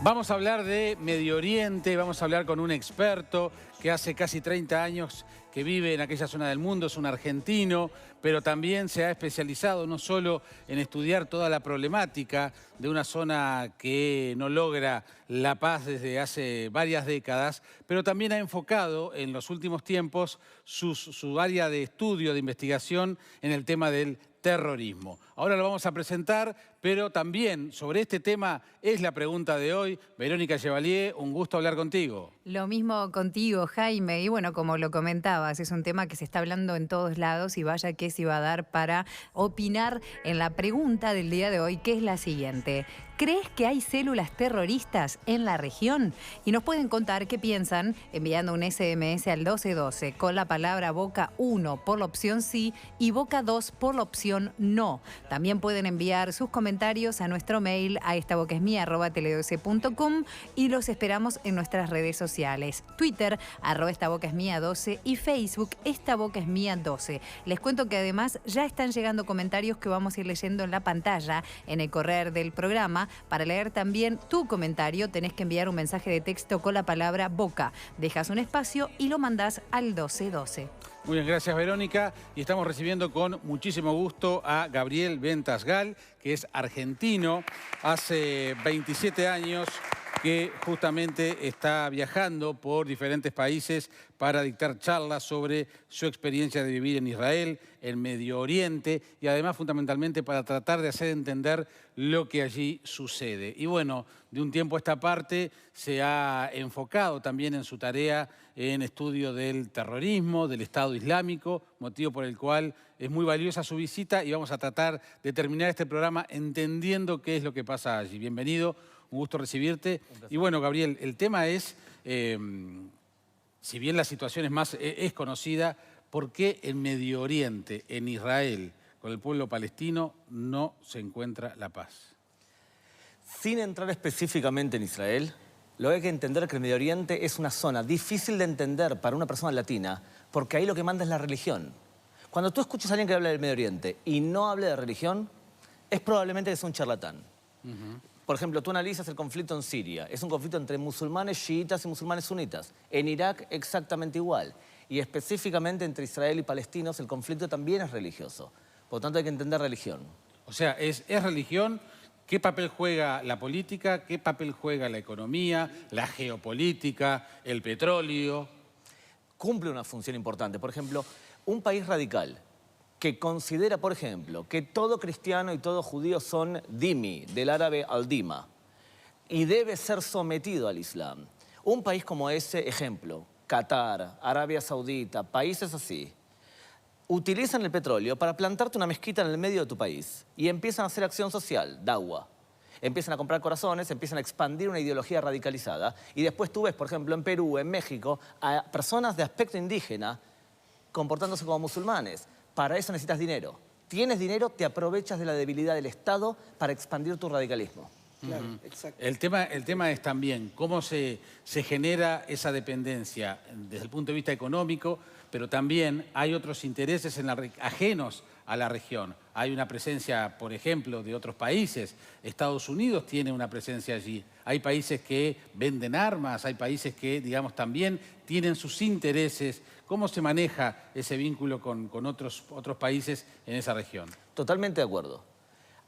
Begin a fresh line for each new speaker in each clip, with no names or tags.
Vamos a hablar de Medio Oriente, vamos a hablar con un experto que hace casi 30 años que vive en aquella zona del mundo, es un argentino, pero también se ha especializado no solo en estudiar toda la problemática de una zona que no logra la paz desde hace varias décadas, pero también ha enfocado en los últimos tiempos su área de estudio, de investigación en el tema del terrorismo. Ahora lo vamos a presentar, pero también sobre este tema es la pregunta de hoy. Verónica Chevalier, un gusto hablar contigo.
Lo mismo contigo, Jaime. Y bueno, como lo comentabas, es un tema que se está hablando en todos lados y vaya que se iba a dar para opinar en la pregunta del día de hoy, que es la siguiente. ¿Crees que hay células terroristas en la región? Y nos pueden contar qué piensan enviando un SMS al 1212 con la palabra Boca 1 por la opción sí y Boca 2 por la opción no. También pueden enviar sus comentarios a nuestro mail a estabocaesmia@tele12.com y los esperamos en nuestras redes sociales. Twitter, @estabocaesmia12 y Facebook, estabocaesmia12. Les cuento que además ya están llegando comentarios que vamos a ir leyendo en la pantalla en el correr del programa. Para leer también tu comentario tenés que enviar un mensaje de texto con la palabra Boca. Dejas un espacio y lo mandás al 1212.
Muy bien, gracias Verónica. Y estamos recibiendo con muchísimo gusto a Gabriel Ventasgal, que es argentino, hace 27 años que justamente está viajando por diferentes países para dictar charlas sobre su experiencia de vivir en Israel, en Medio Oriente y además fundamentalmente para tratar de hacer entender lo que allí sucede. Y bueno, de un tiempo a esta parte se ha enfocado también en su tarea en estudio del terrorismo, del Estado Islámico, motivo por el cual es muy valiosa su visita y vamos a tratar de terminar este programa entendiendo qué es lo que pasa allí. Bienvenido. Un gusto recibirte. Y bueno, Gabriel, el tema es, si bien la situación es conocida, ¿por qué en Medio Oriente, en Israel, con el pueblo palestino, no se encuentra la paz?
Sin entrar específicamente en Israel, lo que hay que entender es que el Medio Oriente es una zona difícil de entender para una persona latina, porque ahí lo que manda es la religión. Cuando tú escuchas a alguien que habla del Medio Oriente y no hable de religión, es probablemente que sea un charlatán. Por ejemplo, tú analizas el conflicto en Siria. Es un conflicto entre musulmanes chiitas y musulmanes sunitas. En Irak, exactamente igual. Y específicamente entre Israel y palestinos, el conflicto también es religioso. Por lo tanto, hay que entender religión.
O sea, es religión. ¿Qué papel juega la política? ¿Qué papel juega la economía, la geopolítica, el petróleo?
Cumple una función importante. Por ejemplo, un país radical que considera, por ejemplo, que todo cristiano y todo judío son dhimmi, del árabe al-dima, y debe ser sometido al Islam. Un país como ese, ejemplo, Qatar, Arabia Saudita, países así, utilizan el petróleo para plantarte una mezquita en el medio de tu país y empiezan a hacer acción social, da'wa. Empiezan a comprar corazones, empiezan a expandir una ideología radicalizada y después tú ves, por ejemplo, en Perú, en México, a personas de aspecto indígena comportándose como musulmanes. Para eso necesitas dinero. Tienes dinero, te aprovechas de la debilidad del Estado para expandir tu radicalismo.
Claro, exacto.
El tema es también cómo se genera esa dependencia desde el punto de vista económico, pero también hay otros intereses ajenos a la región. Hay una presencia, por ejemplo, de otros países. Estados Unidos tiene una presencia allí. Hay países que venden armas, hay países que, digamos, también tienen sus intereses. ¿Cómo se maneja ese vínculo con otros países en esa región?
Totalmente de acuerdo.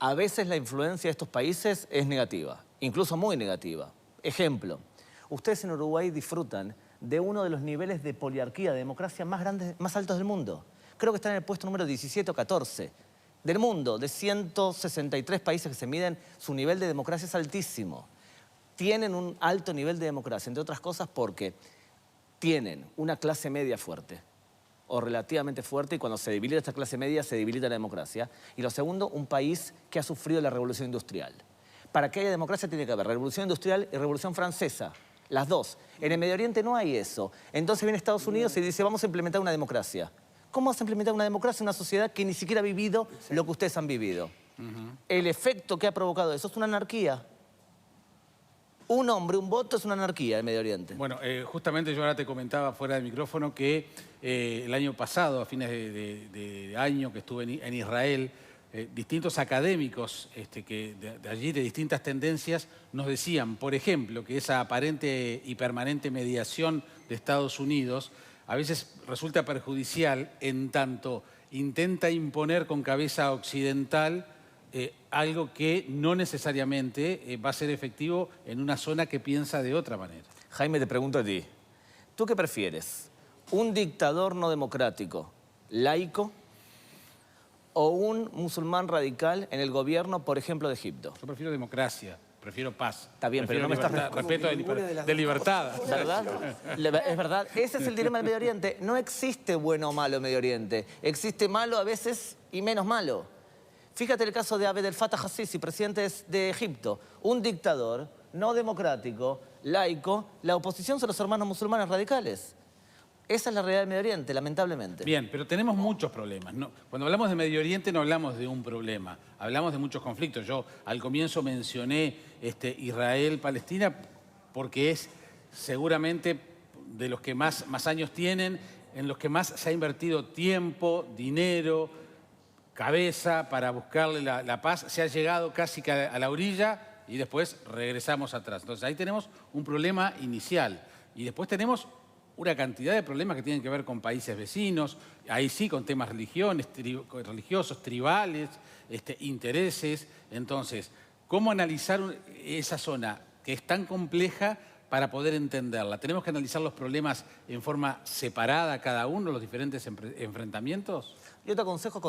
A veces la influencia de estos países es negativa, incluso muy negativa. Ejemplo, ustedes en Uruguay disfrutan de uno de los niveles de poliarquía, de democracia más grandes, más altos del mundo. Creo que están en el puesto número 17 o 14 del mundo. De 163 países que se miden, su nivel de democracia es altísimo. Tienen un alto nivel de democracia, entre otras cosas porque tienen una clase media fuerte o relativamente fuerte, y cuando se debilita esta clase media se debilita la democracia. Y lo segundo, un país que ha sufrido la revolución industrial. Para que haya democracia tiene que haber revolución industrial y revolución francesa, las dos. En el Medio Oriente no hay eso. Entonces viene Estados Unidos y dice, vamos a implementar una democracia. ¿Cómo vas a implementar una democracia en una sociedad que ni siquiera ha vivido lo que ustedes han vivido? El efecto que ha provocado eso es una anarquía. Un hombre, un voto es una anarquía en Medio Oriente.
Bueno, justamente yo ahora te comentaba fuera del micrófono que el año pasado, a fines de año que estuve en Israel, distintos académicos que de allí, de distintas tendencias, nos decían, por ejemplo, que esa aparente y permanente mediación de Estados Unidos a veces resulta perjudicial en tanto intenta imponer con cabeza occidental algo que no necesariamente va a ser efectivo en una zona que piensa de otra manera.
Jaime, te pregunto a ti, ¿tú qué prefieres? ¿Un dictador no democrático, laico, o un musulmán radical en el gobierno, por ejemplo, de Egipto?
Yo prefiero democracia, prefiero paz.
Está bien, pero no me estás
respeto de libertad.
¿Verdad? Es verdad. Ese es el dilema del Medio Oriente. No existe bueno o malo en Medio Oriente. Existe malo a veces y menos malo. Fíjate el caso de Abdel Fattah al-Sisi, presidente de Egipto. Un dictador no democrático, laico. La oposición son los hermanos musulmanes radicales. Esa es la realidad del Medio Oriente, lamentablemente.
Bien, pero tenemos muchos problemas. Cuando hablamos de Medio Oriente no hablamos de un problema, hablamos de muchos conflictos. Yo al comienzo mencioné Israel-Palestina porque es seguramente de los que más años tienen, en los que más se ha invertido tiempo, dinero, cabeza para buscarle la paz. Se ha llegado casi que a la orilla y después regresamos atrás. Entonces ahí tenemos un problema inicial y después tenemos una cantidad de problemas que tienen que ver con países vecinos, ahí sí con temas religiosos, tribales, intereses. Entonces, ¿cómo analizar esa zona que es tan compleja para poder entenderla? ¿Tenemos que analizar los problemas en forma separada cada uno, los diferentes enfrentamientos?
Yo te aconsejo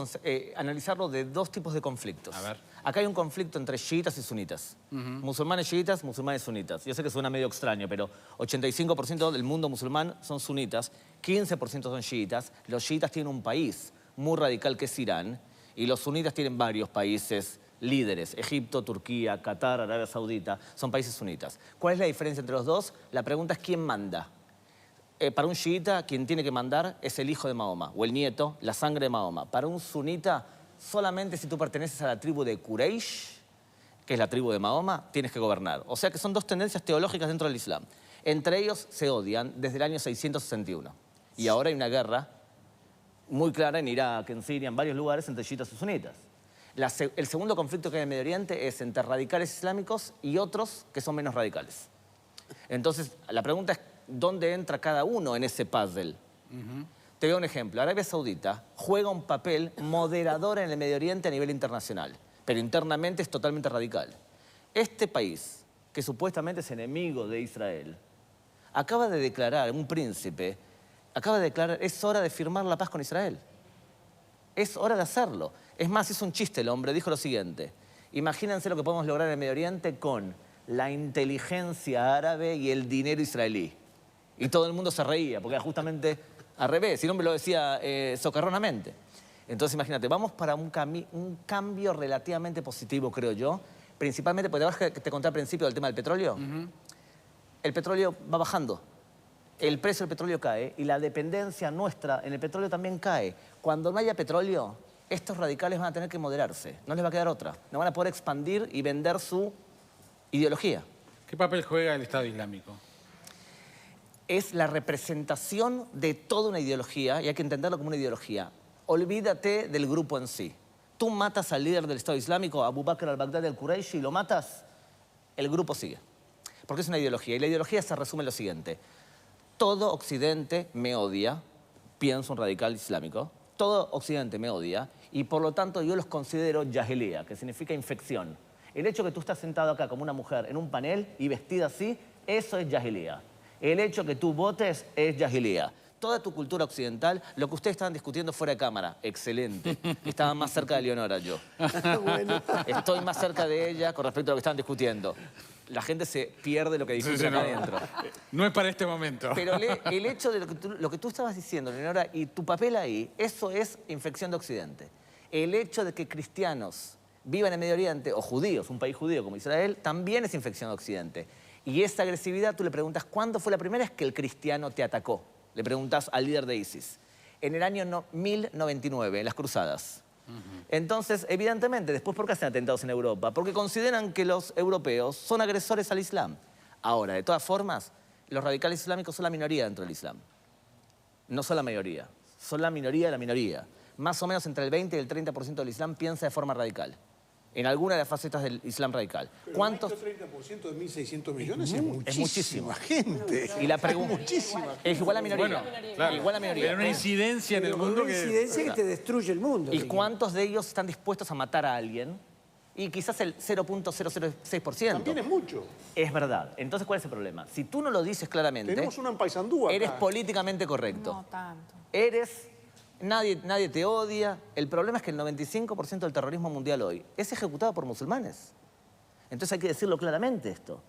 analizarlo de dos tipos de conflictos.
A ver.
Acá hay un conflicto entre chiitas y sunitas. Musulmanes chiitas, musulmanes sunitas. Yo sé que suena medio extraño, pero 85% del mundo musulmán son sunitas, 15% son chiitas. Los chiitas tienen un país muy radical que es Irán y los sunitas tienen varios países líderes. Egipto, Turquía, Qatar, Arabia Saudita, son países sunitas. ¿Cuál es la diferencia entre los dos? La pregunta es ¿quién manda? Para un chiita, quien tiene que mandar es el hijo de Mahoma, o el nieto, la sangre de Mahoma. Para un sunita, solamente si tú perteneces a la tribu de Quraysh, que es la tribu de Mahoma, tienes que gobernar. O sea que son dos tendencias teológicas dentro del Islam. Entre ellos se odian desde el año 661. Y ahora hay una guerra muy clara en Irak, en Siria, en varios lugares entre chiitas y sunitas. El segundo conflicto que hay en el Medio Oriente es entre radicales islámicos y otros que son menos radicales. Entonces, la pregunta es ¿dónde entra cada uno en ese puzzle? Te doy un ejemplo. Arabia Saudita juega un papel moderador en el Medio Oriente a nivel internacional, pero internamente es totalmente radical. Este país, que supuestamente es enemigo de Israel, acaba de declarar, un príncipe, acaba de declarar, es hora de firmar la paz con Israel. Es hora de hacerlo. Es más, hizo un chiste el hombre, dijo lo siguiente: imagínense lo que podemos lograr en el Medio Oriente con la inteligencia árabe y el dinero israelí. Y todo el mundo se reía, porque era justamente al revés. Y el hombre lo decía socarronamente. Entonces, imagínate, vamos para un cambio relativamente positivo, creo yo. Principalmente, porque te conté al principio del tema del petróleo. El petróleo va bajando. El precio del petróleo cae y la dependencia nuestra en el petróleo también cae. Cuando no haya petróleo, estos radicales van a tener que moderarse. No les va a quedar otra. No van a poder expandir y vender su ideología.
¿Qué papel juega el Estado Islámico?
Es la representación de toda una ideología y hay que entenderlo como una ideología. Olvídate del grupo en sí. Tú matas al líder del Estado Islámico, Abu Bakr al-Baghdadi al-Qurayshi, y lo matas, el grupo sigue. Porque es una ideología. Y la ideología se resume en lo siguiente. Todo Occidente me odia, pienso un radical islámico, todo Occidente me odia y por lo tanto yo los considero jahiliya, que significa infección. El hecho que tú estás sentado acá como una mujer en un panel y vestida así, eso es jahiliya. El hecho que tú votes es jahiliya. Toda tu cultura occidental, lo que ustedes estaban discutiendo fuera de cámara, excelente. Estaba más cerca de Leonora yo. Bueno. Estoy más cerca de ella con respecto a lo que estaban discutiendo. La gente se pierde lo que discute acá adentro.
No es para este momento.
Pero el hecho de lo que tú estabas diciendo, Leonora, y tu papel ahí, eso es infección de Occidente. El hecho de que cristianos vivan en Medio Oriente, o judíos, un país judío como Israel, también es infección de Occidente. Y esa agresividad, tú le preguntas, ¿cuándo fue la primera vez que el cristiano te atacó? Le preguntas al líder de ISIS. En el año 1099, en las Cruzadas. Entonces, evidentemente, después, ¿por qué hacen atentados en Europa? Porque consideran que los europeos son agresores al Islam. Ahora, de todas formas, los radicales islámicos son la minoría dentro del Islam. No son la mayoría. Son la minoría de la minoría. más o menos entre el 20 y el 30% del Islam piensa de forma radical. En alguna de las facetas del Islam radical.
Pero
¿Cuántos?
el 30% de 1.600 millones es
muchísima
muchísima gente.
Y la pregunta es igual a minoría.
Bueno, claro.
Igual a minoría.
Pero una incidencia en el mundo
Una
que...
incidencia que te destruye el mundo.
¿Y cuántos de ellos están dispuestos a matar a alguien? Y quizás el 0.006%.
También es mucho.
Es verdad. Entonces, ¿cuál es el problema? Si tú no lo dices claramente,
Tenemos una en Paysandú acá.
eres políticamente correcto.
No tanto.
Nadie te odia. El problema es que el 95% del terrorismo mundial hoy es ejecutado por musulmanes. Entonces hay que decirlo claramente esto.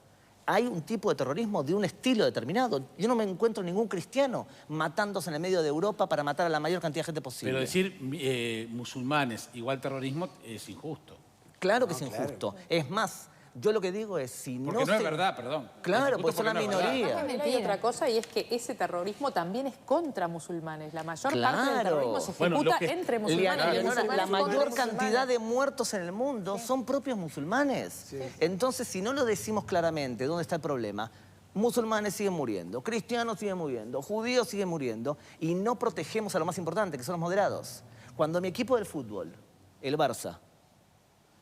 Hay un tipo de terrorismo de un estilo determinado. Yo no me encuentro ningún cristiano matándose en el medio de Europa para matar a la mayor cantidad de gente posible.
Pero decir musulmanes igual terrorismo es injusto.
Claro que es injusto. Es más, yo lo que digo es, si
Porque no es verdad, perdón.
Claro,
Es
pues
injusto
son una
porque no es verdad.
minoría.
También hay otra cosa y es que ese terrorismo también es contra musulmanes. La mayor parte
Claro.
del terrorismo se ejecuta
Bueno, lo que-
entre musulmanes. y
Leonora,
musulmanes
la
contra
mayor
musulmanes.
cantidad de muertos en el mundo son propios musulmanes. Entonces, si no lo decimos claramente dónde está el problema, musulmanes siguen muriendo, cristianos siguen muriendo, judíos siguen muriendo y no protegemos a lo más importante, que son los moderados. Cuando mi equipo del fútbol, el Barça,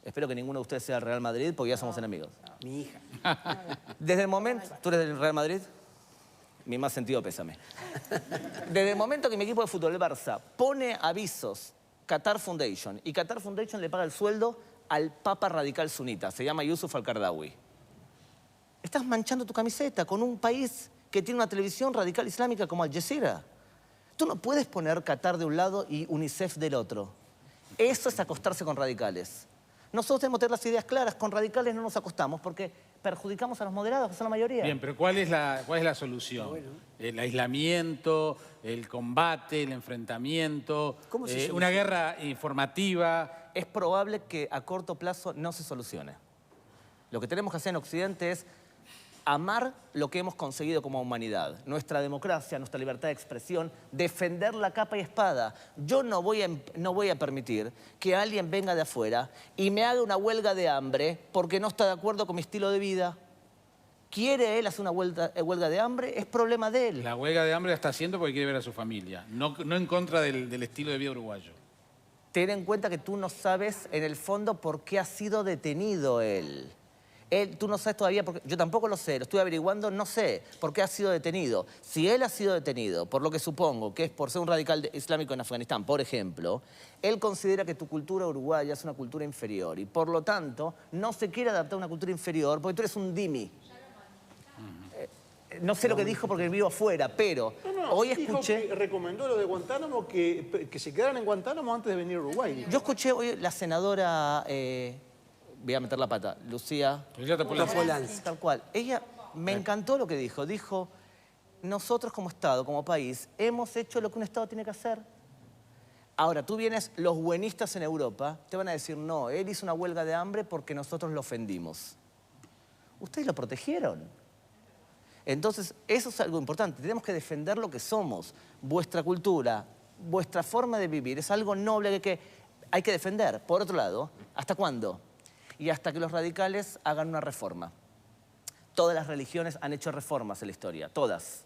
espero que ninguno de ustedes sea el Real Madrid porque ya somos enemigos.
Mi hija.
Desde el momento... ¿Tú eres del Real Madrid? Mi más sentido pésame. Desde el momento que mi equipo de fútbol, el Barça, pone avisos, Qatar Foundation, y Qatar Foundation le paga el sueldo al papa radical sunita, se llama Yusuf al-Qaradawi. Estás manchando tu camiseta con un país que tiene una televisión radical islámica como Al Jazeera. Tú no puedes poner Qatar de un lado y UNICEF del otro. Eso es acostarse con radicales. Nosotros tenemos que tener las ideas claras. Con radicales no nos acostamos porque perjudicamos a los moderados, que son la mayoría.
Bien, pero ¿cuál es la solución? El aislamiento, el combate, el enfrentamiento,
¿Cómo se
una
soluciona?
guerra informativa.
Es probable que a corto plazo no se solucione. Lo que tenemos que hacer en Occidente es amar lo que hemos conseguido como humanidad, nuestra democracia, nuestra libertad de expresión, defender la capa y espada. Yo no voy a permitir que alguien venga de afuera y me haga una huelga de hambre porque no está de acuerdo con mi estilo de vida. ¿Quiere él hacer una huelga de hambre? Es problema de él.
La huelga de hambre la está haciendo porque quiere ver a su familia, no en contra del estilo de vida uruguayo.
Ten en cuenta que tú no sabes en el fondo por qué ha sido detenido él. Tú no sabes todavía, porque yo tampoco lo sé, lo estoy averiguando, no sé por qué ha sido detenido. Si él ha sido detenido, por lo que supongo que es por ser un radical islámico en Afganistán, por ejemplo, él considera que tu cultura uruguaya es una cultura inferior y por lo tanto no se quiere adaptar a una cultura inferior porque tú eres un dhimmi. No sé lo que dijo porque vivo afuera, pero hoy
dijo
escuché...
que recomendó lo de Guantánamo, que se quedaran en Guantánamo antes de venir a Uruguay. dijo.
Yo escuché hoy la senadora... voy a meter la pata, Lucía...
Lucía
Tapolansky.
Tal cual. Ella, me encantó lo que dijo. Dijo, nosotros como Estado, como país, hemos hecho lo que un Estado tiene que hacer. Ahora, tú vienes, los buenistas en Europa, te van a decir, no, él hizo una huelga de hambre porque nosotros lo ofendimos. Ustedes lo protegieron. Entonces, eso es algo importante. Tenemos que defender lo que somos. Vuestra cultura, vuestra forma de vivir es algo noble que hay que defender. Por otro lado, ¿hasta cuándo? Y hasta que los radicales hagan una reforma. Todas las religiones han hecho reformas en la historia, todas.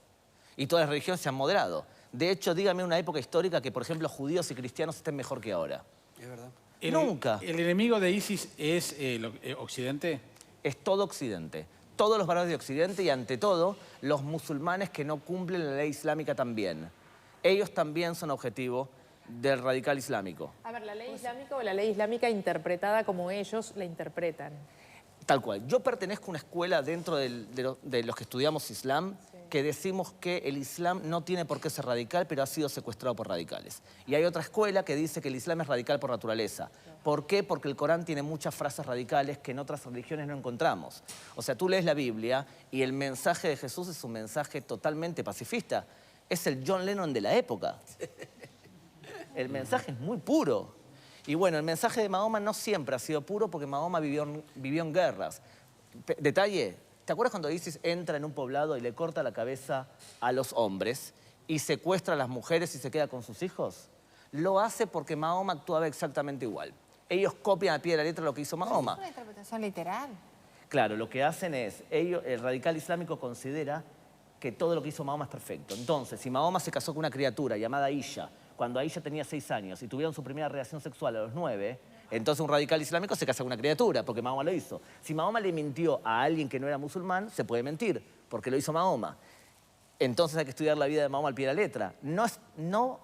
Y todas las religiones se han moderado. De hecho, dígame una época histórica que, por ejemplo, judíos y cristianos estén mejor que ahora.
Es verdad.
Nunca.
¿El enemigo de ISIS es Occidente?
Es todo Occidente. Todos los varones de Occidente y, ante todo, los musulmanes que no cumplen la ley islámica también. Ellos también son objetivo del radical islámico.
A ver, la ley islámica o la ley islámica interpretada como ellos la interpretan.
Tal cual. Yo pertenezco a una escuela dentro de los que estudiamos Islam que decimos que el Islam no tiene por qué ser radical, pero ha sido secuestrado por radicales. Y hay otra escuela que dice que el Islam es radical por naturaleza. ¿Por qué? Porque el Corán tiene muchas frases radicales que en otras religiones no encontramos. O sea, tú lees la Biblia y el mensaje de Jesús es un mensaje totalmente pacifista. Es el John Lennon de la época. El mensaje es muy puro. Y bueno, el mensaje de Mahoma no siempre ha sido puro porque Mahoma vivió en guerras. Detalle, ¿te acuerdas cuando ISIS entra en un poblado y le corta la cabeza a los hombres y secuestra a las mujeres y se queda con sus hijos? Lo hace porque Mahoma actuaba exactamente igual. Ellos copian a pie de la letra lo que hizo Mahoma.
Es una interpretación literal.
Claro, lo que hacen es, el radical islámico considera que todo lo que hizo Mahoma es perfecto. Entonces, si Mahoma se casó con una criatura llamada Isha, cuando ella tenía 6 años y tuvieron su primera relación sexual a los 9, entonces un radical islámico se casa con una criatura, porque Mahoma lo hizo. Si Mahoma le mintió a alguien que no era musulmán, se puede mentir, porque lo hizo Mahoma. Entonces hay que estudiar la vida de Mahoma al pie de la letra. No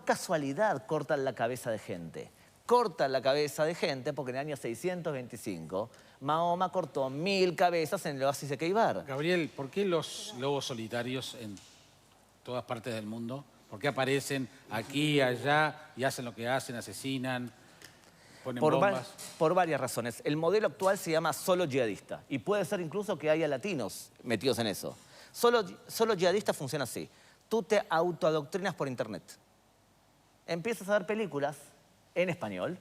casualidad cortan la cabeza de gente. Cortan la cabeza de gente porque en el año 625 Mahoma cortó 1000 cabezas en el oasis de Keibar.
Gabriel, ¿por qué los lobos solitarios en todas partes del mundo? ¿Por qué aparecen aquí, allá y hacen lo que hacen, asesinan, ponen bombas?
Por varias razones. El modelo actual se llama solo yihadista y puede ser incluso que haya latinos metidos en eso. Solo yihadista funciona así. Tú te autoadoctrinas por internet. Empiezas a ver películas en español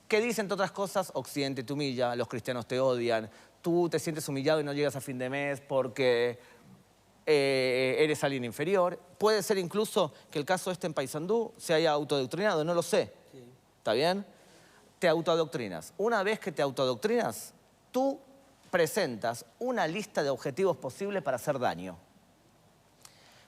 que dicen, entre otras cosas, Occidente te humilla, los cristianos te odian, tú te sientes humillado y no llegas a fin de mes porque eres alguien inferior. Puede ser incluso que el caso en Paysandú se haya autoadoctrinado, no lo sé. Sí. ¿Está bien? Te autoadoctrinas. Una vez que te autoadoctrinas, tú presentas una lista de objetivos posibles para hacer daño.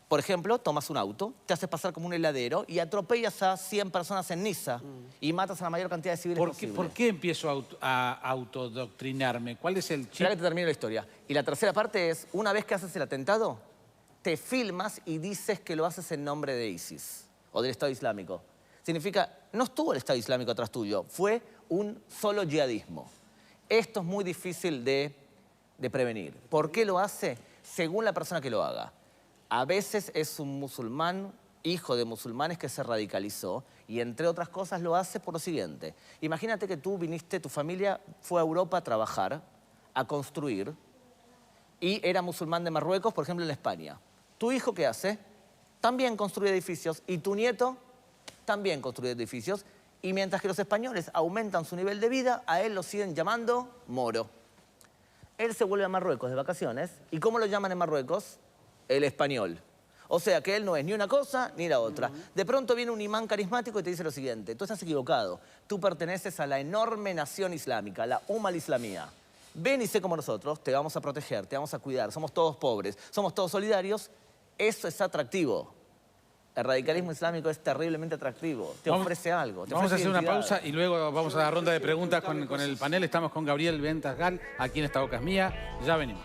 Por ejemplo, tomas un auto, te haces pasar como un heladero y atropellas a 100 personas en Niza y matas a la mayor cantidad de civiles posible.
¿Por qué empiezo a autodoctrinarme? ¿Cuál es el chip?
Espera que te termine la historia. Y la tercera parte es, una vez que haces el atentado, te filmas y dices que lo haces en nombre de ISIS o del Estado Islámico. Significa, no estuvo el Estado Islámico atrás tuyo, fue un solo yihadismo. Esto es muy difícil de prevenir. ¿Por qué lo hace? Según la persona que lo haga. A veces es un musulmán, hijo de musulmanes que se radicalizó y entre otras cosas lo hace por lo siguiente. Imagínate que tú viniste, tu familia fue a Europa a trabajar, a construir y era musulmán de Marruecos, por ejemplo, en España. ¿Tu hijo qué hace? También construye edificios y tu nieto también construye edificios y mientras que los españoles aumentan su nivel de vida, a él lo siguen llamando moro. Él se vuelve a Marruecos de vacaciones y ¿cómo lo llaman en Marruecos? El español. O sea que él no es ni una cosa ni la otra. De pronto viene un imán carismático y te dice lo siguiente: tú estás equivocado, tú perteneces a la enorme nación islámica, la Umma al-Islamía. Ven y sé como nosotros, te vamos a proteger, te vamos a cuidar, somos todos pobres, somos todos solidarios. Eso es atractivo. El radicalismo islámico es terriblemente atractivo, te ofrece algo.
Vamos a hacer una pausa y luego vamos a la ronda de preguntas con el panel. Estamos con Gabriel Ventas Gal, aquí en Esta Boca es Mía. Ya venimos.